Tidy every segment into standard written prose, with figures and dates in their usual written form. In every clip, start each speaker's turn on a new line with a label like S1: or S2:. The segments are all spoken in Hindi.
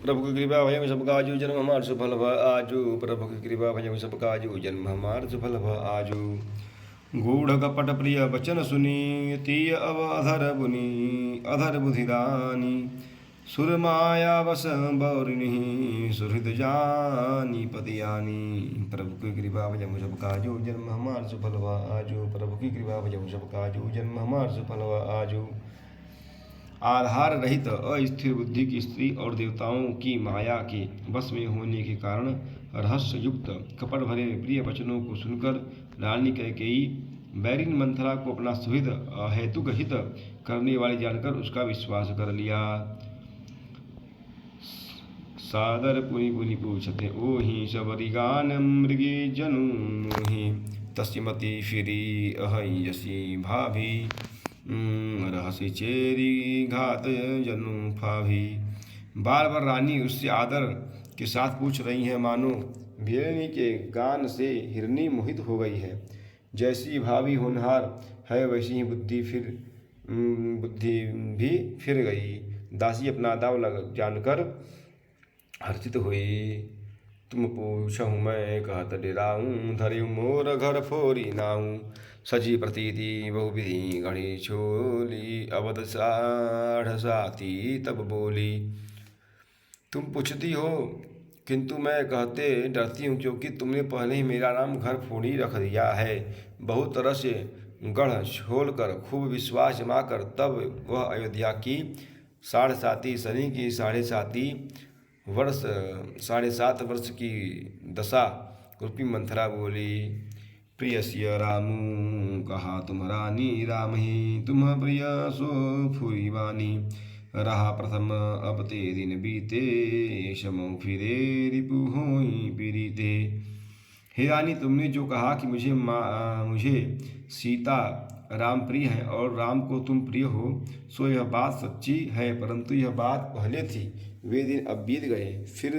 S1: प्रभु की कृपा भय सब काजू जन्म हमार सुफल भ आजू। प्रभु की कृपा भय सब काजू जन्म हमार सुफल भ आजू। गूढ़ कपट प्रिय बचन सुनी तीय अब अधर बुनी अधर बुधिदानी। सुर माया बस बौरिनी सुहृद जानी पतियानी। प्रभु की कृपा भजम सब काजू जन्म हमार सुफल भ आजू। प्रभु की कृपा भजम सब काजू जन्म हमार सुफल भ आजू। आधार रहित अस्थिर बुद्धि की स्त्री और देवताओं की माया के वश में होने के कारण रहस्य युक्त कपट भरे प्रिय वचनों को सुनकर रानी कैकेयी बैरिन मंथरा को अपना सुहृद हेतुक हित करने वाली जानकर उसका विश्वास कर लिया। सादर पुनि पुनि पूछते ओहि सबरी गान मृगी जनु मोहि। तस्मति फिरी अहयसी भाभी रहसी चेरी घात जनु फाभी। बार बार रानी उससे आदर के साथ पूछ रही हैं, मानो भेड़नी के गान से हिरनी मोहित हो गई है। जैसी भाभी होनहार है वैसी ही बुद्धि भी फिर गई। दासी अपना दाव लग जानकर हर्षित हुई। तुम पूछहु मैं कहत डेराऊँ धरियु मोर घर फोरी नाऊँ। सजी प्रतीति बहुविधि गढ़ी छोली अवध साढ़ साती तब बोली। तुम पूछती हो किंतु मैं कहते डरती हूँ, क्योंकि तुमने पहले ही मेरा नाम घर फोड़ी रख दिया है। बहुत तरह से गढ़ छोल कर खूब विश्वास जमा कर तब वह अयोध्या की साढ़े साती सनी की साढ़े सात वर्ष की दशा रूपी मंथरा बोली। प्रियस्य रामू कहा तुम रानी राम ही तुम प्रिय सो फुरी बानी। रहा प्रथम अब ते दिन बीते शमो फिरे रिपु होई पीड़िते। हे रानी, तुमने जो कहा कि मुझे सीता राम प्रिय है और राम को तुम प्रिय हो, सो यह बात सच्ची है, परंतु यह बात पहले थी। वे दिन अब बीत गए, फिर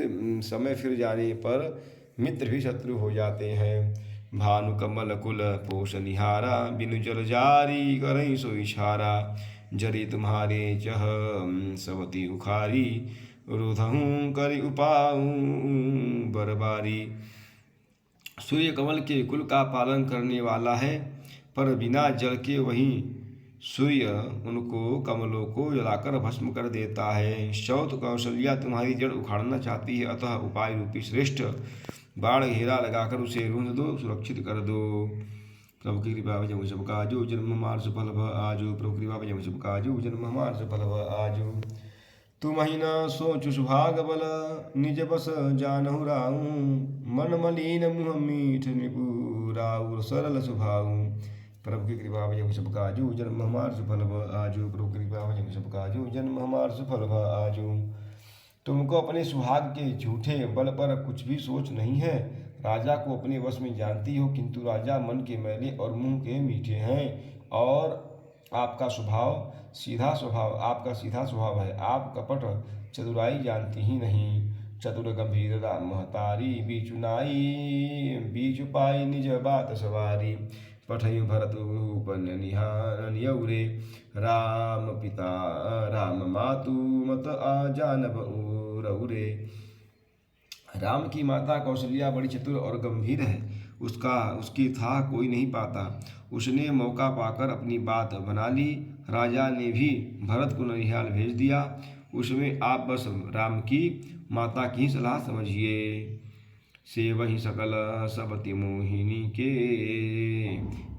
S1: समय फिर जाने पर मित्र भी शत्रु हो जाते हैं। भानु कमल कुल पोष निहारा बिनु जल जारी करई सो इछारा। जरी तुम्हारे चह सवती उखारी रुधहूँ करी उपाऊ बरबारी। सूर्य कमल के कुल का पालन करने वाला है, पर बिना जल के वही सूर्य उनको कमलों को जलाकर भस्म कर देता है। शौत कौशल्या तुम्हारी जड़ उखाड़ना चाहती है, अतः उपाय रूपी श्रेष्ठ बाण घेरा लगाकर उसे रूंध दो, सुरक्षित कर दो। प्रभु की कृपा भजम सब काजू जन्म हमार सुफल भ आजू। प्रभु की कृपा भजम सब काजू जन्म हमार सुफल भ आजू। तुम ही न सोचु सुभाग बल निज बस जानहु राऊँ। मन मलिन मुँह मीठ निपु राउर सरल सुभाऊ। प्रभु की कृपा भजम सब काजू जन्म हमार सुफल भ आजू। प्रभु की कृपा भजम सब काजू जन्म हमार सुफल भ आजू। तुमको अपने सुहाग के झूठे बल पर कुछ भी सोच नहीं है। राजा को अपने वश में जानती हो, किंतु राजा मन के मैले और मुंह के मीठे हैं। और आपका सीधा स्वभाव है। आप कपट चतुराई जानती ही नहीं। चतुर गंभीर राम महतारी बीच पाई निज बात सवारी। पठयु भरत उपन्य निहारे राम पिता राम मातु मत जानब रउरे। राम की माता कौशल्या बड़ी चतुर और गंभीर है, उसकी था कोई नहीं पाता। उसने मौका पाकर अपनी बात बना ली। राजा ने भी भरत को ननिहाल भेज दिया। उसमें आप बस राम की माता की सलाह समझिए। से वही सकल सबति मोहिनी के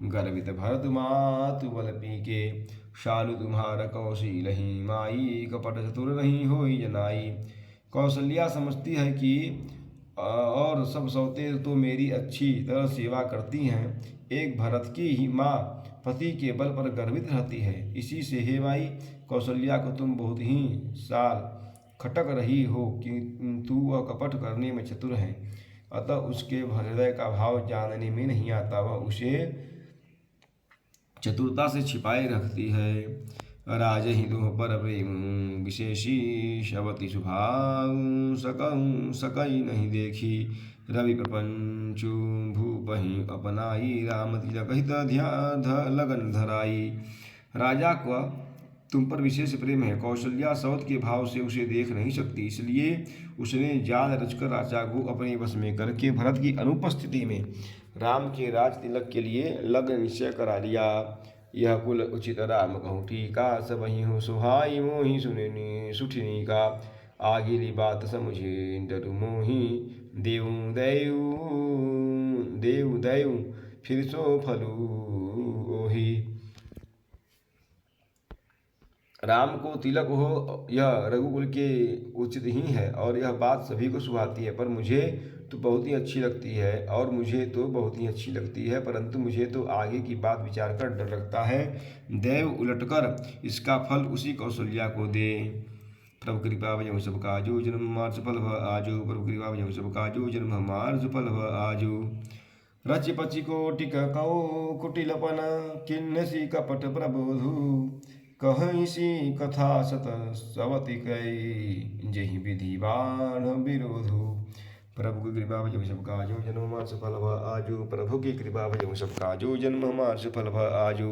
S1: गर्वित भरत मातु बल पीके। शालु तुम्हार कौशील ही माई कपट चतुर नहीं होई जनाई। कौशल्या समझती है कि और सब सौते तो मेरी अच्छी तरह सेवा करती हैं, एक भरत की ही माँ पति के बल पर गर्वित रहती है। इसी से हे माई कौशल्या को तुम बहुत ही साल खटक रही हो, किंतु वह कपट करने में चतुर है, अतः उसके हृदय का भाव जानने में नहीं आता। वह उसे चतुरता से छिपाए रखती है। राज ही दुह पर प्रेम विशेषी शबति सुभाऊ सकई नहीं देखी। रवि प्रपंचु भूपहि अपनाई राम तिलक हित ध्यान लगन धराई। राजा का तुम पर विशेष प्रेम है। कौशल्या सौत के भाव से उसे देख नहीं सकती, इसलिए उसने जाल रचकर राजा को अपने वश में करके भरत की अनुपस्थिति में राम के राज तिलक के लिए लग्न निश्चय करा लिया। यह कुल उचित राम कहूँ टीका, सब ही हो सुहाई मोहि सुननी सुठिनी का। आगिली बात समझे डरु मोहि, देव दैव देव दैव फिर सो फलू ओहि। राम को तिलक हो यह रघुकुल के उचित ही है और यह बात सभी को सुहाती है, पर मुझे तो बहुत ही अच्छी लगती है परंतु मुझे तो आगे की बात विचार कर डर लगता है। दैव उलटकर इसका फल उसी कौशल्या को दे। प्रभु कृपा भजहु सब काजू, जन्म हमार सफल भ आजू। प्रभु कृपा भजहु सब काजू, जन्म हमार सफल भ आजू। रचि पचि कोटिक कहो कुटिलपन, किन्नसी कपट प्रबोधु। कहिसी कथा सत सवति कई, जेहि विधि बाढ़ विरोधु। प्रभु की कृपा भजहु सब काजू, जन्म हमार सफल भ आजू। प्रभु की कृपा भजहु सब काजू, जन्म हमार सफल भ आजू।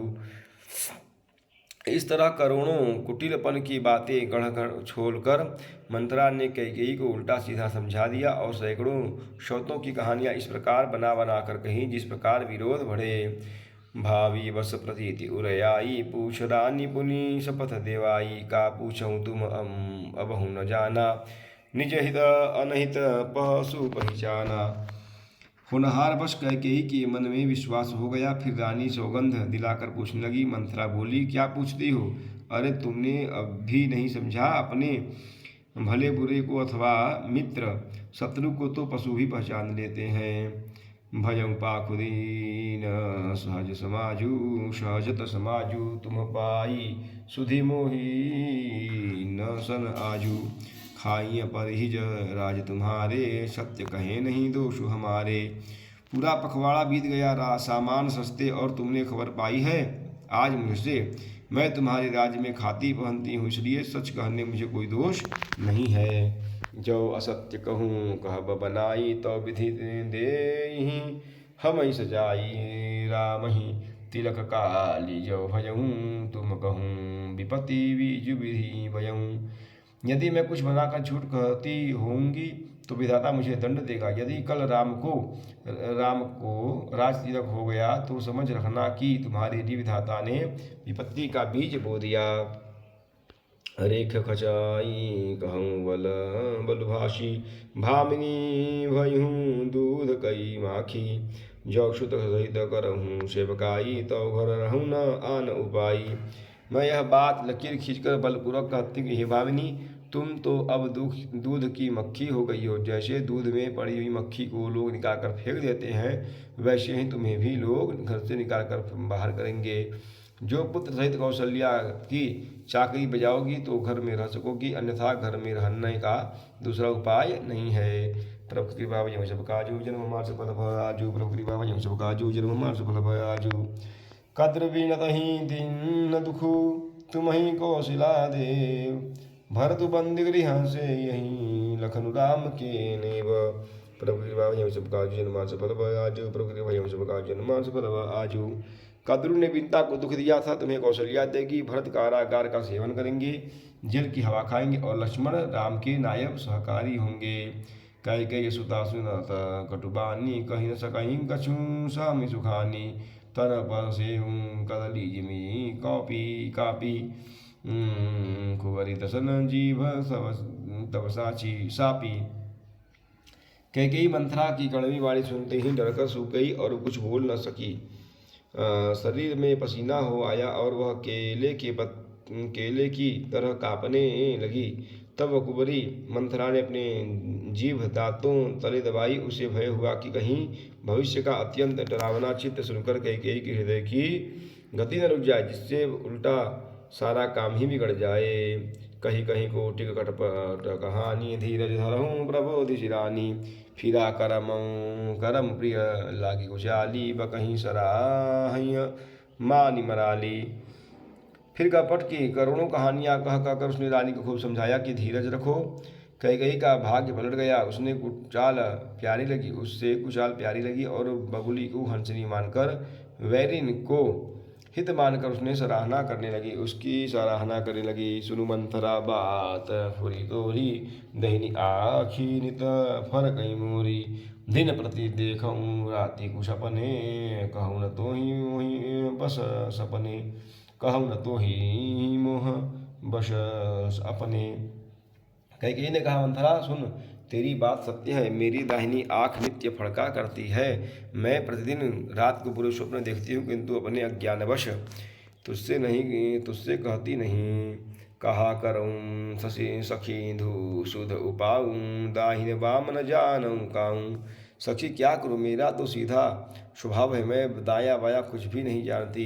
S1: इस तरह करोड़ों कुटिलपन की बातें गढ़ गढ़ छोड़कर मंत्रा ने कैकेयी को उल्टा सीधा समझा दिया और सैकड़ों शौतों की कहानियां इस प्रकार बना बना कर कही जिस प्रकार विरोध बढ़े। भावी बस प्रतीति उरयाई, पूछ रानी पुनि शपथ देवाई। का पूछऊँ तुम अबहु न जाना, निज हित अनहित पहसु पहचाना। होनहार बस कैकेयी के मन में विश्वास हो गया। फिर रानी सौगंध दिलाकर पूछने लगी। मंथरा बोली, क्या पूछती हो? अरे तुमने अब भी नहीं समझा? अपने भले बुरे को अथवा मित्र शत्रु को तो पशु भी पहचान लेते हैं। भयं पाखुदीन सहज समाजू, सहजत समाजू। तुम पाई सुधि मोही न सन आजू। खाइय परिज राज तुम्हारे, सत्य कहे नहीं दोष हमारे। पूरा पखवाड़ा बीत गया, सामान सस्ते और तुमने खबर पाई है आज मुझसे। मैं तुम्हारे राज्य में खाती पहनती हूँ, इसलिए सच कहने मुझे कोई दोष नहीं है। जो असत्य कहूँ कहब बनाई, तो विधि देहि हम सजाई। राम ही तिलक काली जो भजऊँ, तुम कहूँ विपत्ति बीजु विधि भजऊँ। यदि मैं कुछ बनाकर झूठ कहती होंगी तो विधाता मुझे दंड देगा। यदि कल राम को राज तिलक हो गया तो समझ रखना कि तुम्हारे लिए विधाता ने विपत्ति का बीज बो दिया। रेख खचाई कहूँ बल बलभाषी, भामिनी भयहूँ दूध कई माखी। जो क्षुत सहित करहूँ सेवकाई, तो घर रहूँ न आन उपाई। मैं यह बात लकीर खींचकर बलपूर्वक कहती हूँ, हे भामिनी, तुम तो अब दूध की मक्खी हो गई हो। जैसे दूध में पड़ी हुई मक्खी को लोग निकाल कर फेंक देते हैं, वैसे ही तुम्हें भी लोग घर से निकाल कर बाहर करेंगे। जो पुत्र सहित कौशल्या की चाकरी बजाओगी तो घर में रह सकोगी, अन्यथा घर में रहने का दूसरा उपाय नहीं है। प्रभु कृपा भजहु सब काजू, जन्म हमार सफल भ आजू। प्रभु कृपा भजहु सब काजू, जन्म हमार सफल भ आजू। कद्र बिनतहि दीन दुखु, तुमहि कौशिला देव। भरतु बंदी गृह से यही, लखनु राम के नेव। प्रभु कृपा भजहु सब काजू, जन्म हमार सफल भ आजू। प्रभु कृपा भजहु सब काजू, जन्म हमार सफल भ आजू। कद्रु ने विंता को दुख दिया था, तुम्हें कौशल्या देगी। भरत कारागार का सेवन करेंगे, जेल की हवा खाएंगे और लक्ष्मण राम के नायब सहकारी होंगे। कैकेयी सुता सुनत कटुबानी, कहीं न सकहीं कछु सामि सुखानी। तन पसेऊँ कदली जिमी कॉपी कापी, कुंवरी दसन जीभ तब साची सापी। कैकेयी मंथरा की कड़वी वाणी सुनते ही डरकर सूख गई और कुछ बोल न सकी। शरीर में पसीना हो आया और वह केले की तरह कांपने लगी। तब कुंवरी मंथरा ने अपने जीभ दांतों तले दबाई। उसे भय हुआ कि कहीं भविष्य का अत्यंत डरावना चित्र सुनकर कैकेयी के हृदय की गति न रुक जाए, जिससे उल्टा सारा काम ही बिगड़ जाए। कहीं कहीं कोटिक कटपट कहानी, धीरज धरहूँ प्रबोधि शिरानी। फिरा करम प्रिय लागी कुचाली, बकहीं सराहय मानी मराली। फिर कपट की करोड़ों कहानियां कह कहकर उसने रानी को खूब समझाया कि धीरज रखो। कैकेयी का भाग्य पलट गया। उससे कुचाल प्यारी लगी और बगुली को हंसनी मानकर वैरिन को हित मानकर उसने सराहना करने लगी, उसकी सराहना करने लगी। सुनु मंथरा बात फुरी तोरी, दहिनी आखी नित फर कई मोरी। दिन प्रति देखऊँ राति कुछ अपने, कहूँ न तो ही मोहि बस सपने। कहूँ न तो ही मोह बस अपने। कैकेयी ने कहा, मंथरा सुन, तेरी बात सत्य है। मेरी दाहिनी आँख नित्य फड़का करती है। मैं प्रतिदिन रात को बुरे स्वप्न देखती हूँ, किंतु अपने अज्ञानवश तुझसे कहती नहीं। कहा करूँ शशि सखी सुध उपाऊँ, दाहिने वाम न जानूँ काऊँ। सखी क्या करूँ, मेरा तो सीधा स्वभाव है, मैं दाया बाया कुछ भी नहीं जानती।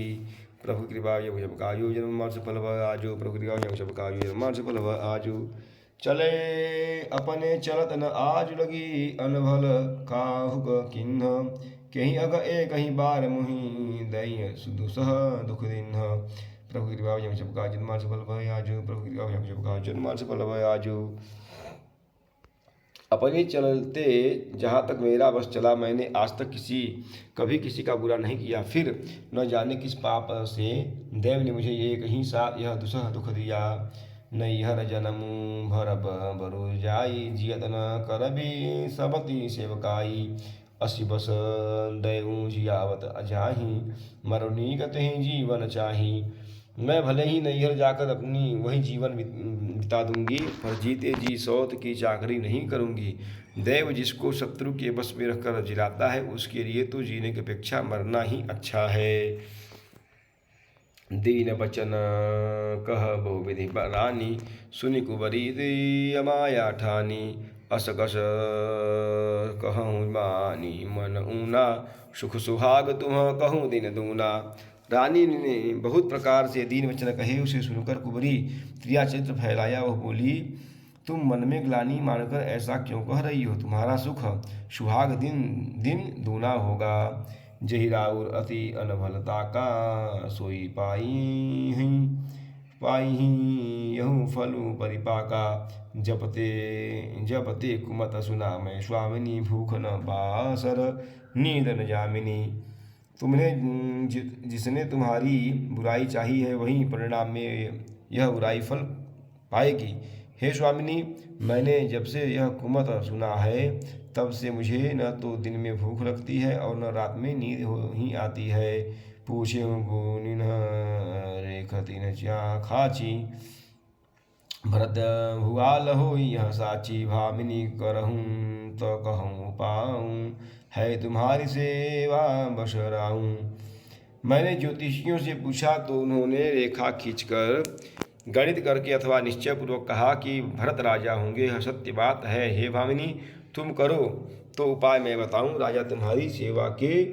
S1: प्रभु कृपा ये जब काजू जन्म मार्च फल आजू, प्रभु कृपा ये जब काजू जन्म मार्च फल आजू। चले अपने चलत न आज लगी, अनभल काहुक किन्ह। कहीं अग ए कहीं बार मुहि, दई सुदुसह दुख दिन। प्रभु कृपा ये जब काजू जन्म मार्च फल आजू, प्रभु कृपा ये जब काजू जन्म मार्च फल आजू। अपने चलते जहाँ तक मेरा बस चला, मैंने आज तक कभी किसी का बुरा नहीं किया। फिर न जाने किस पाप से देव ने मुझे ये कहीं सा यह दुसह दुख दिया। नैहर जनमु भरब बरु जाई, जियत न करबी सबती सेवकाई। असी बस दैऊ जियावत अजाही, मरुनी गते जीवन चाही। मैं भले ही नैहर जाकर अपनी वही जीवन बिता दूंगी, पर जीते जी सौत की चाकरी नहीं करूंगी। दैव जिसको शत्रु के बस में रखकर जिलाता है, उसके लिए तो जीने की अपेक्षा मरना ही अच्छा है। दीन बचन कह बहुविधि रानी, सुनि कुबरी अमाया ठानी। असकस कहूँ मानी मन ऊना, सुख सुहाग तुम कहूँ दिन दूना। रानी ने बहुत प्रकार से दीन वचन कहे, उसे सुनकर कुबरी क्रिया चित्र फैलाया। वह बोली, तुम मन में ग्लानि मानकर ऐसा क्यों कह रही हो? तुम्हारा सुख सुहाग दिन दिन दूना होगा। जही राउर अति अनभलता का, सोई पाई यहूँ फलु परिपाका। जपते कुमत सुना मैं स्वामिनी, भूख न बासर नींद न जामिनी। जिसने तुम्हारी बुराई चाही है, वही परिणाम में यह बुराई फल पाएगी। हे स्वामिनी, मैंने जब से यह कुमत सुना है, तब से मुझे न तो दिन में भूख लगती है और न रात में नींद ही आती है। पूछे गुनिन रेखती न चा खाची, भरत भुआल हो यह साची। भामिनी करहूँ तो कहूँ पाऊँ, है तुम्हारी सेवा बशराऊँ। मैंने ज्योतिषियों से पूछा तो उन्होंने रेखा खींचकर गणित करके अथवा निश्चय पूर्वक कहा कि भरत राजा होंगे। यह सत्य बात है। हे भामिनी, तुम करो तो उपाय मैं बताऊं। राजा तुम्हारी सेवा के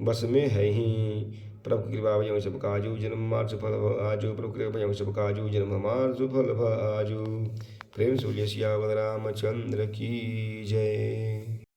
S1: बस में है ही। प्रभु कृपा सब काजू जन्म मार सुफल आजू, प्रभु कृपा सब काजू जन्म मार सुफल आजू। प्रेम सूर्य सियावर रामचंद्र की जय।